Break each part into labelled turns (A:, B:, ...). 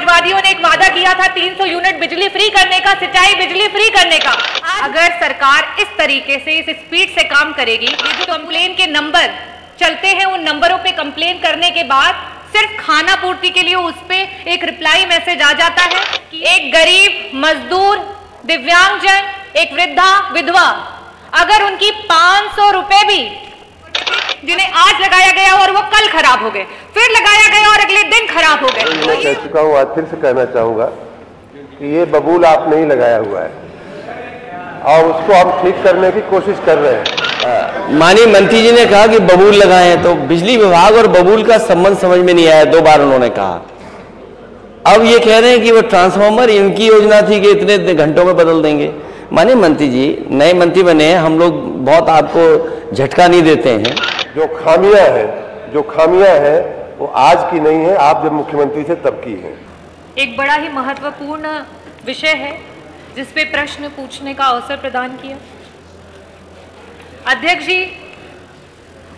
A: समाजवादियों ने एक वादा किया था 300 यूनिट बिजली फ्री करने का, सिंचाई बिजली फ्री करने का। अगर सरकार इस तरीके से, इस स्पीड से काम करेगी, ये जो कंप्लेन के नंबर चलते हैं उन नंबरों पे कंप्लेन करने के बाद सिर्फ खाना पूर्ति के लिए उस पे एक रिप्लाई मैसेज आ जाता है कि एक गरीब, मजदूर, दिव्यांगजन, एक वृद्धा, विधवा, अगर उनकी 500 रुपए भी जिन्हें आज लगाया गया और वो कल खराब हो गए, फिर लगाया गया और अगले दिन खराब हो गए, तो
B: कह चुका हूँ, आज फिर से कहना चाहूंगा कि ये बबूल आपने ही लगाया हुआ है और उसको हम ठीक करने की कोशिश कर रहे हैं।
C: माननीय मंत्री जी ने कहा कि बबूल लगाए हैं, तो बिजली विभाग और बबूल का संबंध समझ में नहीं आया। 2 बार उन्होंने कहा। अब ये कह रहे हैं कि वो ट्रांसफार्मर इनकी योजना थी कि इतने घंटों में बदल देंगे। माननीय मंत्री जी, नए मंत्री बने हैं, हम लोग बहुत आपको झटका नहीं देते हैं।
B: जो खामियां हैं वो आज की नहीं है, आप जब मुख्यमंत्री से तब की है।
A: एक बड़ा ही महत्वपूर्ण विषय है जिस पे प्रश्न पूछने का अवसर प्रदान किया। अध्यक्ष जी,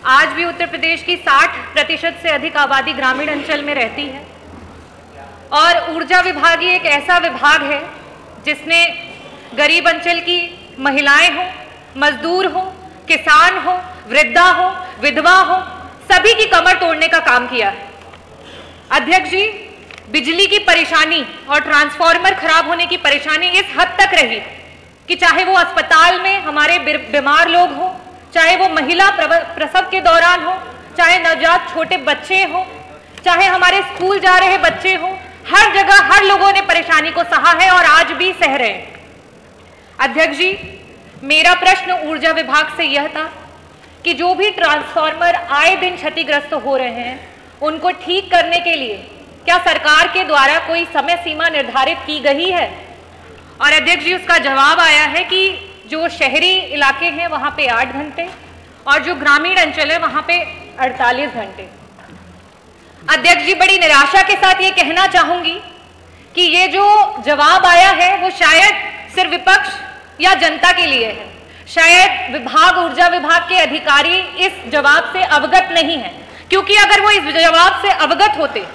A: आज भी उत्तर प्रदेश की 60% से अधिक आबादी ग्रामीण अंचल में रहती है और ऊर्जा विभाग ही एक ऐसा विभाग है जिसने गरीब अंचल की महिलाएं हो, मजदूर हो, किसान हो, वृद्धा हो, विधवा हो, सभी की कमर तोड़ने का काम किया है। अध्यक्ष जी, बिजली की परेशानी और ट्रांसफार्मर खराब होने की परेशानी इस हद तक रही कि चाहे वो अस्पताल में हमारे बीमार लोग हो, चाहे वो महिला प्रसव के दौरान हो, चाहे नवजात छोटे बच्चे हो, चाहे हमारे स्कूल जा रहे बच्चे हो, हर जगह हर लोगों ने परेशानी को सहा है और आज भी सह रहे हैं। अध्यक्ष जी, मेरा प्रश्न ऊर्जा विभाग से यह था कि जो भी ट्रांसफार्मर आए दिन क्षतिग्रस्त हो रहे हैं उनको ठीक करने के लिए क्या सरकार के द्वारा कोई समय सीमा निर्धारित की गई है? और अध्यक्ष जी, उसका जवाब आया है कि जो शहरी इलाके हैं वहां पे 8 घंटे और जो ग्रामीण अंचल है वहां पे 48 घंटे। अध्यक्ष जी, बड़ी निराशा के साथ ये कहना चाहूंगी कि ये जो जवाब आया है वो शायद सिर्फ विपक्ष या जनता के लिए है। शायद ऊर्जा विभाग के अधिकारी इस जवाब से अवगत नहीं है, क्योंकि अगर वो इस जवाब से अवगत होते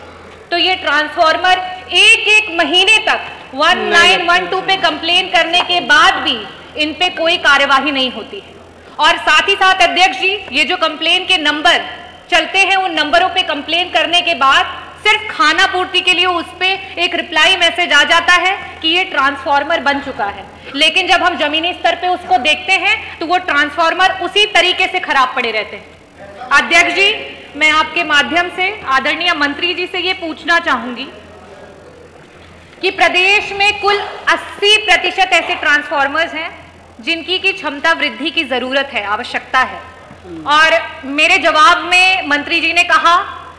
A: तो ये ट्रांसफार्मर एक महीने तक 1912 पे कंप्लेन करने के बाद भी इन पे कोई कार्यवाही नहीं होती है। और साथ ही साथ अध्यक्ष जी, ये जो कंप्लेन के नंबर चलते हैं उन नंबरों पे कंप्लेन करने के बाद सिर्फ खाना पूर्ति के लिए उस पे एक रिप्लाई मैसेज आ जाता है कि ये ट्रांसफार्मर बन चुका है, लेकिन जब हम जमीनी स्तर पे उसको देखते हैं तो वो ट्रांसफार्मर उसी तरीके से खराब पड़े रहते हैं। अध्यक्ष जी, मैं आपके माध्यम से आदरणीय मंत्री जी से ये पूछना चाहूंगी कि प्रदेश में कुल 80% ऐसे ट्रांसफार्मर्स हैं जिनकी की क्षमता वृद्धि की जरूरत है, आवश्यकता है। और मेरे जवाब में मंत्री जी ने कहा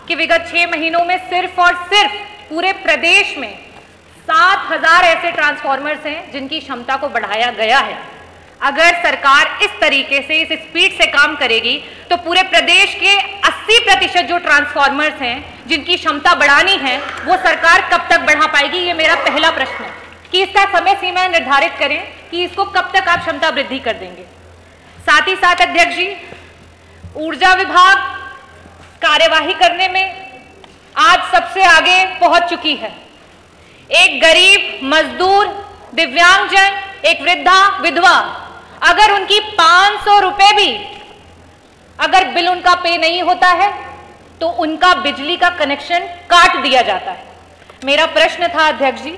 A: कि विगत 6 महीनों में सिर्फ और सिर्फ पूरे प्रदेश में 7000 ऐसे ट्रांसफार्मर्स हैं जिनकी क्षमता को बढ़ाया गया है। अगर सरकार इस तरीके से, इस स्पीड से काम करेगी तो पूरे प्रदेश के 80% जो ट्रांसफार्मर्स हैं जिनकी क्षमता बढ़ानी है वो सरकार कब तक बढ़ा पाएगी? ये मेरा पहला प्रश्न है कि इसका समय सीमा निर्धारित करें कि इसको कब तक आप क्षमता वृद्धि कर देंगे। साथ ही साथ अध्यक्ष जी, ऊर्जा विभाग कार्यवाही करने में आज सबसे आगे पहुंच चुकी है। एक गरीब, मजदूर, दिव्यांगजन, एक वृद्धा, विधवा, अगर उनकी 500 रुपए भी अगर बिल उनका पे नहीं होता है तो उनका बिजली का कनेक्शन काट दिया जाता है। मेरा प्रश्न था अध्यक्ष जी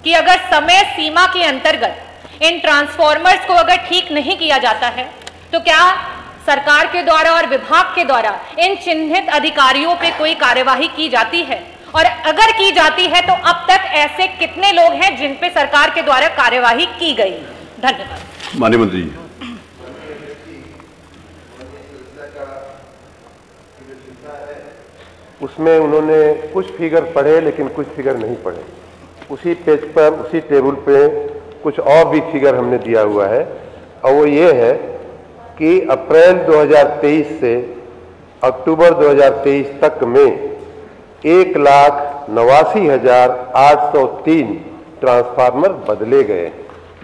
A: कि अगर समय सीमा के अंतर्गत इन ट्रांसफार्मर्स को अगर ठीक नहीं किया जाता है तो क्या सरकार के द्वारा और विभाग के द्वारा इन चिन्हित अधिकारियों पे कोई कार्यवाही की जाती है? और अगर की जाती है तो अब तक ऐसे कितने लोग हैं जिन पे सरकार के द्वारा कार्यवाही की गई? धन्यवाद।
D: माननीय मंत्री जी।
B: उसमें उन्होंने कुछ फिगर पढ़े लेकिन कुछ फिगर नहीं पढ़े। उसी पेज पर, उसी टेबल पे कुछ और भी फिगर हमने दिया हुआ है और वो ये है कि अप्रैल 2023 से अक्टूबर 2023 तक में 1,89,803 ट्रांसफार्मर बदले गए।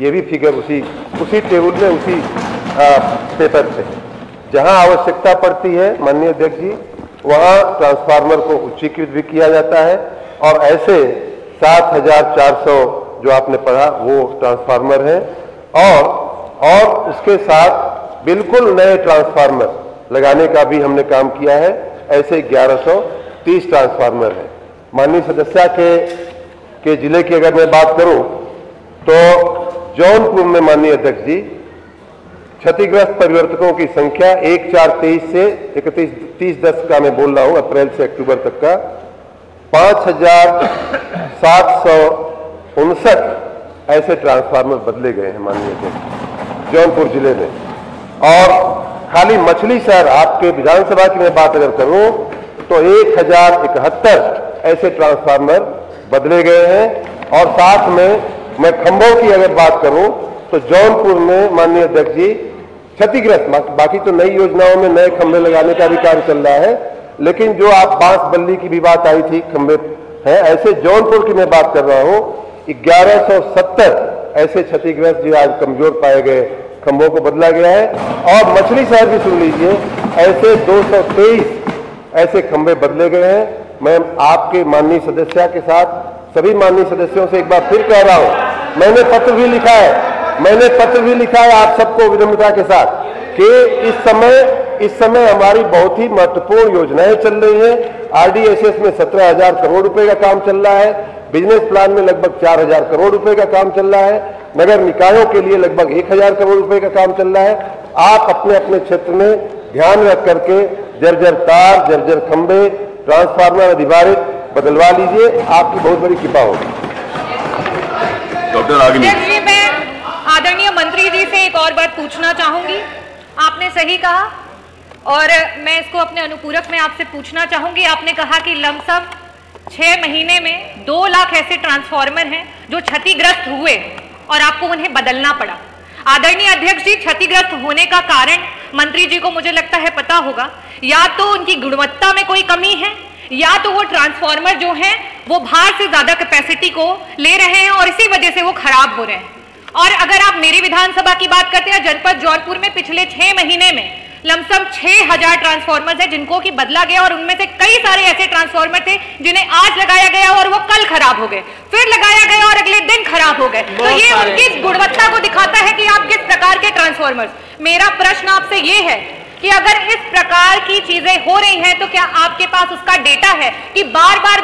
B: ये भी फिगर उसी टेबल में, उसी पेपर पे। जहां आवश्यकता पड़ती है माननीय अध्यक्ष जी, वहां ट्रांसफार्मर को उच्चीकृत भी किया जाता है और ऐसे 7,400 जो आपने पढ़ा वो ट्रांसफार्मर है, और उसके साथ बिल्कुल नए ट्रांसफार्मर लगाने का भी हमने काम किया है। ऐसे 1130 ट्रांसफार्मर है। माननीय सदस्य के जिले की अगर मैं बात करूं तो जौनपुर में माननीय अध्यक्ष जी क्षतिग्रस्त परिवर्तकों की संख्या 1/4/23 से 31/30/10 का मैं बोल रहा हूं, अप्रैल से अक्टूबर तक का 5,759 ऐसे ट्रांसफार्मर बदले गए हैं माननीय अध्यक्ष जौनपुर जिले में। और खाली मछली शहर आपके विधानसभा की मैं बात अगर करूं तो 1071 ऐसे ट्रांसफार्मर बदले गए हैं। और साथ में मैं खंभों की अगर बात करूं तो जौनपुर में माननीय अध्यक्ष जी क्षतिग्रस्त, बाकी तो नई योजनाओं में नए खंभे लगाने का भी कार्य चल रहा है, लेकिन जो आप बांस बल्ली की भी बात आई थी, खंभे हैं, ऐसे जौनपुर की मैं बात कर रहा हूं 1170 ऐसे क्षतिग्रस्त जो आज कमजोर पाए गए खंभों को बदला गया है। और मछली शहर भी सुन लीजिए, ऐसे 223 ऐसे खंभे बदले गए हैं। मैं आपके माननीय सदस्य के साथ सभी माननीय सदस्यों से एक बार फिर कह रहा हूं, मैंने पत्र भी लिखा है आप सबको विनम्रता के साथ कि इस समय हमारी बहुत ही महत्वपूर्ण योजनाएं चल रही हैं। RDSS में 17,000 करोड़ रुपए का काम चल रहा है, बिजनेस प्लान में लगभग 4,000 करोड़ रुपए का काम चल रहा है, नगर निकायों के लिए लगभग 1,000 करोड़ रुपए का काम चल रहा है। आप अपने अपने क्षेत्र में ध्यान रख करके जर्जर तार, जर्जर खंभे, ट्रांसफार्मर अधिभारित बदलवा लीजिए, आपकी बहुत बड़ी कृपा होगी।
C: डॉक्टर आगनी
A: जी, मैं आदरणीय मंत्री जी से एक और बात पूछना चाहूंगी। आपने सही कहा और मैं इसको अपने अनुपूरक में आपसे पूछना चाहूंगी। आपने कहा कि लमसम 6 महीने में 2 लाख ऐसे ट्रांसफार्मर हैं जो क्षतिग्रस्त हुए और आपको उन्हें बदलना पड़ा। आदरणीय अध्यक्ष जी, क्षतिग्रस्त होने का कारण मंत्री जी को मुझे लगता है पता होगा। या तो उनकी गुणवत्ता में कोई कमी है, या तो वो ट्रांसफार्मर जो हैं वो भार से ज्यादा कैपेसिटी को ले रहे हैं और इसी वजह से वो खराब हो रहे हैं। और अगर आप मेरी विधानसभा की बात करते हैं, जनपद जौनपुर में पिछले 6 महीने में लमसम 6,000 ट्रांसफार्मर्स है जिनको की बदला गया, और उनमें से कई सारे ऐसे ट्रांसफार्मर थे जिन्हें आज लगाया गया और वो कल खराब हो गए, फिर लगाया गया और अगले दिन खराब हो गए। तो ये उनकी गुणवत्ता को दिखाता है कि आप किस प्रकार के ट्रांसफार्मर्स। मेरा प्रश्न आपसे ये है कि अगर इस प्रकार की चीजें हो रही हैं तो क्या आपके पास उसका डेटा है कि बार बार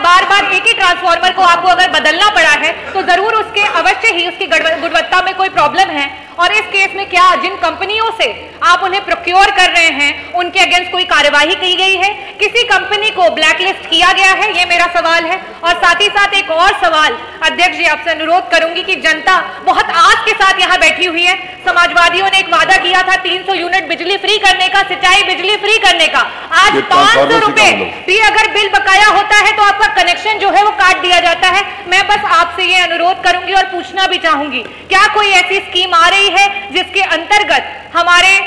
A: एक ही ट्रांसफार्मर को आपको अगर बदलना पड़ा है तो जरूर उसके अवश्य ही उसकी गुणवत्ता में कोई प्रॉब्लम है। और इस केस में क्या जिन कंपनियों से आप उन्हें प्रोक्योर कर रहे हैं उनके अगेंस्ट कोई कार्यवाही की गई है? किसी कंपनी को ब्लैकलिस्ट किया गया है? ये मेरा सवाल है। और साथ ही साथ एक और सवाल अध्यक्ष जी आपसे अनुरोध करूंगी कि जनता बहुत आस के साथ यहाँ बैठी हुई है। समाजवादियों ने एक वादा किया था 300 यूनिट बिजली फ्री करने का, सिंचाई बिजली फ्री करने का। आज 500 रुपए भी अगर बिल बकाया होता है तो आपका कनेक्शन जो है वो काट दिया जाता है। मैं बस आपसे ये अनुरोध करूंगी और पूछना भी चाहूंगी, क्या कोई ऐसी स्कीम आ रही है जिसके अंतर्गत हमारे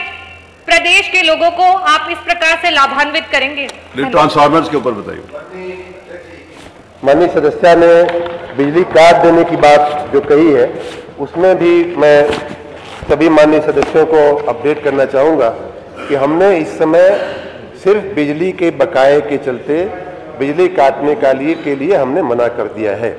A: प्रदेश के लोगों को आप इस प्रकार से लाभान्वित करेंगे?
C: ट्रांसफार्मर्स के ऊपर बताइए।
B: माननीय सदस्य ने बिजली काट देने की बात जो कही है उसमें भी मैं सभी माननीय सदस्यों को अपडेट करना चाहूँगा कि हमने इस समय सिर्फ बिजली के बकाये के चलते बिजली काटने के लिए हमने मना कर दिया है।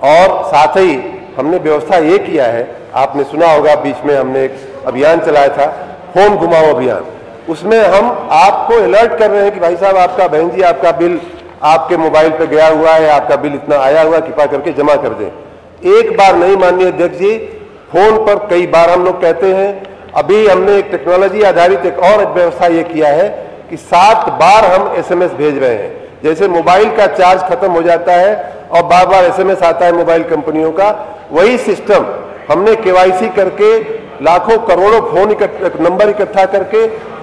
B: और साथ ही हमने व्यवस्था ये किया है, आपने सुना होगा बीच में हमने एक अभियान चलाया था, फोन घुमाओ अभियान। उसमें हम आपको अलर्ट कर रहे हैं कि भाई साहब आपका, बहन जी आपका बिल आपके मोबाइल पे गया हुआ है, आपका बिल इतना आया हुआ, कृपया करके जमा कर दें। एक बार नहीं माननीय अध्यक्ष जी, फोन पर कई बार हम लोग कहते हैं। अभी हमने एक टेक्नोलॉजी आधारित एक और व्यवस्था ये किया है कि 7 बार हम SMS भेज रहे हैं। जैसे मोबाइल का चार्ज खत्म हो जाता है और बार बार SMS आता है मोबाइल कंपनियों का, वही सिस्टम हमने KYC करके लाखों करोड़ों फोन नंबर इकट्ठा करके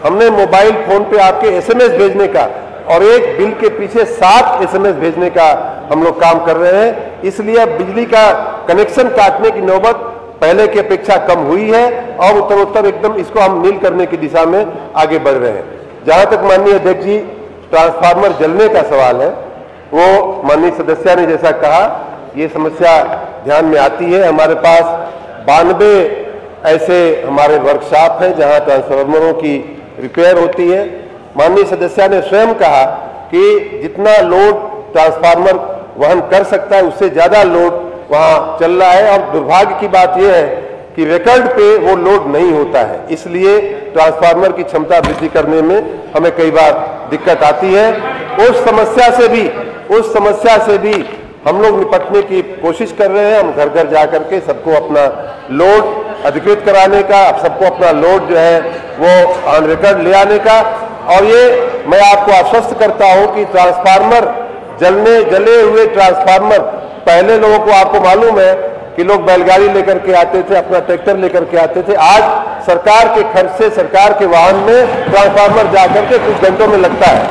B: हमने मोबाइल फोन पे आपके SMS भेजने का और एक बिल के पीछे 7 SMS भेजने का हम लोग काम कर रहे हैं। इसलिए अब बिजली का कनेक्शन काटने की नौबत पहले की अपेक्षा कम हुई है और उत्तरोत्तर एकदम इसको हम नील करने की दिशा में आगे बढ़ रहे हैं। जहां तक माननीय अध्यक्ष जी ट्रांसफार्मर जलने का सवाल है, वो माननीय सदस्य ने जैसा कहा ये समस्या ध्यान में आती है। हमारे पास 92 ऐसे हमारे वर्कशॉप हैं जहां ट्रांसफार्मरों की रिपेयर होती है। माननीय सदस्य ने स्वयं कहा कि जितना लोड ट्रांसफार्मर वहन कर सकता है, उससे ज्यादा लोड वहां चल रहा है। और दुर्भाग्य की बात यह है कि रिकॉर्ड पे वो लोड नहीं होता है, इसलिए ट्रांसफार्मर की क्षमता वृद्धि करने में हमें कई बार दिक्कत आती है। उस समस्या से भी हम लोग निपटने की कोशिश कर रहे हैं। हम घर घर जा करके सबको अपना लोड अधिकृत कराने का, सबको अपना लोड जो है वो ऑन रिकॉर्ड ले आने का। और ये मैं आपको आश्वस्त करता हूं कि ट्रांसफार्मर जले हुए ट्रांसफार्मर, पहले लोगों को आपको मालूम है कि लोग बैलगाड़ी लेकर के आते थे, अपना ट्रैक्टर लेकर के आते थे। आज सरकार के खर्च से, सरकार के वाहन में ट्रांसफार्मर जाकर के कुछ घंटों में लगता है।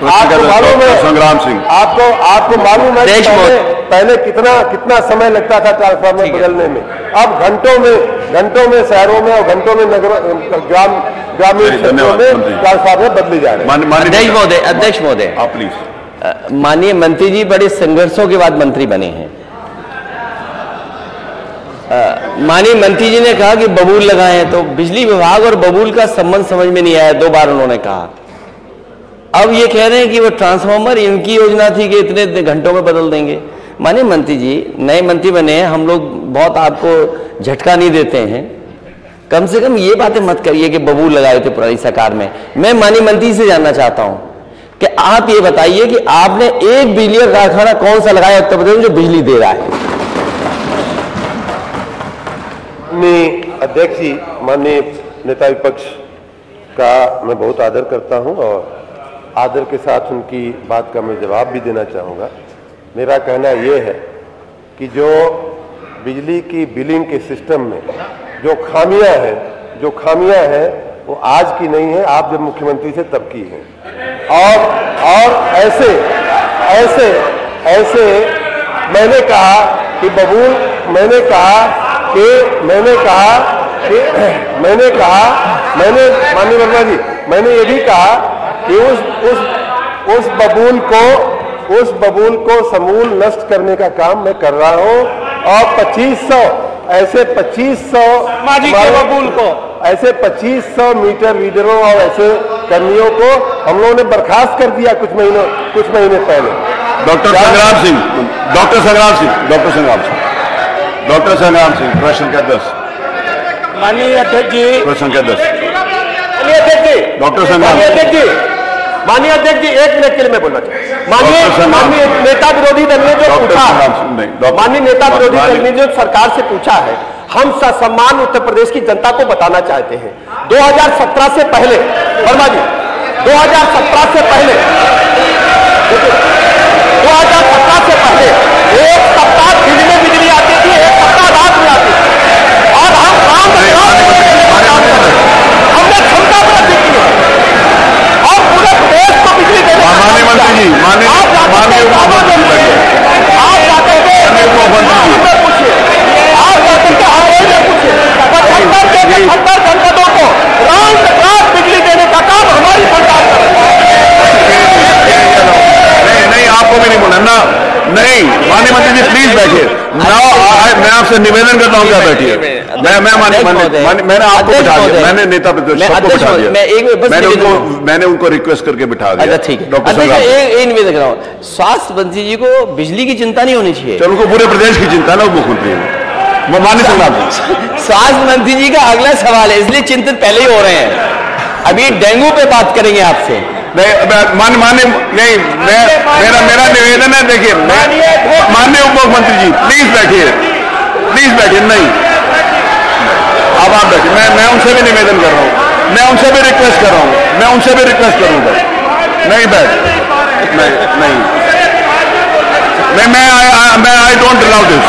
B: आपको मालूम है संग्राम सिंह, आपको मालूम है पहले कितना समय लगता था ट्रांसफार्मर बदलने में। अब घंटों में शहरों में और घंटों में ग्रामीण क्षेत्रों में ट्रांसफार्मर बदले जा रहे हैं।
C: अध्यक्ष महोदय,
D: आप प्लीज।
C: माननीय मंत्री जी बड़े संघर्षों के बाद मंत्री बने हैं। माननीय मंत्री जी ने कहा कि बबूल लगाए हैं, तो बिजली विभाग और बबूल का संबंध समझ में नहीं आया, 2 बार उन्होंने कहा। अब ये कह रहे हैं कि वो ट्रांसफार्मर इनकी योजना थी कि इतने घंटों में बदल देंगे। माननीय मंत्री जी, नए मंत्री बने हैं, हम लोग बहुत आपको झटका नहीं देते हैं, कम से कम ये बातें मत करिए कि बबूल लगाए थे पुरानी सरकार में। मैं माननीय मंत्री से जानना चाहता हूं कि आप ये बताइए कि आपने एक बिजली का कारखाना कौन सा लगाया उत्तर प्रदेश में जो बिजली दे रहा है?
B: अध्यक्ष जी, माननीय नेता विपक्ष का मैं बहुत आदर करता हूं और आदर के साथ उनकी बात का मैं जवाब भी देना चाहूँगा। मेरा कहना यह है कि जो बिजली की बिलिंग के सिस्टम में जो खामियां हैं वो आज की नहीं है, आप जब मुख्यमंत्री से तब की हैं। और ऐसे मैंने कहा कि बबूल, माननीय वर्मा जी, मैंने ये भी कहा कि उस बबूल को समूल नष्ट करने का काम मैं कर रहा हूं। और 2500 मीटर रीडरों और ऐसे कर्मियों को हम लोगों ने बर्खास्त कर दिया कुछ महीने पहले।
D: डॉक्टर संग्राम सिंह, प्रश्न संख्या 10।
E: माननीय अध्यक्ष जी,
D: प्रश्न संख्या 10।
E: डॉक्टर संग्राम, माननीय अध्यक्ष जी, 1 मिनट के लिए मैं बोलना चाहूँ। माननीय नेता विरोधी दल ने जो पूछा, माननीय नेता विरोधी दल ने जो सरकार से पूछा है, हम ससम्मान उत्तर प्रदेश की जनता को बताना चाहते हैं। 2017 से पहले, वर्मा जी, 2017 से पहले 1 सप्ताह दिन में बिजली आती थी, 1 सप्ताह रात में आती थी। और हमने क्षमता वृद्धि की है और पूरे देश को बिजली देने का
D: माननीय मंत्री जी, माननीय
E: आप जाकर के पूछिए, आप जाकर के हमारे में पूछिए, 75 जनपदों को रात रात बिजली देने का काम हमारी सरकार कर रही है।
D: नहीं, आपको भी नहीं बोला ना। नहीं, माननीय मंत्री जी प्लीज बैठिए। मैं आपसे निवेदन करता हूँ, क्या बैठिए। मैंने आपको बिठा दिया, मैंने नेता प्रतिपक्ष सबको बिठा दिया, मैंने उनको रिक्वेस्ट करके बिठा दिया।
C: ठीक है डॉक्टर साहब, एक निवेदन कर रहा हूँ, स्वास्थ्य मंत्री जी को बिजली की चिंता नहीं होनी चाहिए।
D: चलो, उनको पूरे प्रदेश की चिंता ना, मुख्यमंत्री है। माननीय संग्राम सिंह,
C: स्वास्थ्य मंत्री जी का अगला सवाल है, इसलिए चिंतित पहले ही हो रहे हैं। अभी डेंगू पे बात करेंगे आपसे।
D: नहीं, मेरा निवेदन है, देखिए, माननीय उप मुख्यमंत्री जी प्लीज बैठिए। नहीं, अब आप बैठिए। मैं उनसे भी निवेदन कर रहा हूँ, मैं उनसे भी रिक्वेस्ट कर रहा हूँ, नहीं बैठ, नहीं, मैं आई डोंट अलाउ दिस,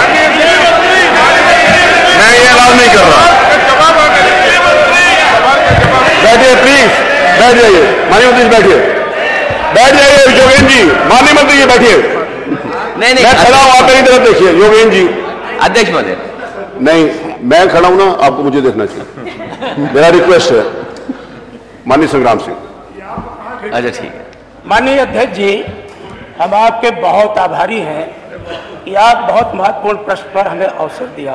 D: मैं ये अलाउ नहीं कर रहा। बैठिए प्लीज, बैठ जाइए। माननीय मंत्री बैठ जाइए। योगेन जी, माननीय मंत्री जी बैठिए।
C: नहीं,
D: मैं खड़ा हूं, आप मेरी तरफ देखिए। योगेन जी,
C: अध्यक्ष महोदय।
D: नहीं, मैं खड़ा हूं ना, आपको मुझे देखना चाहिए। मेरा रिक्वेस्ट है माननीय संग्राम सिंह।
C: अच्छा, ठीक है।
E: माननीय अध्यक्ष जी, हम आपके बहुत आभारी हैं कि आप बहुत महत्वपूर्ण प्रश्न पर हमें अवसर दिया।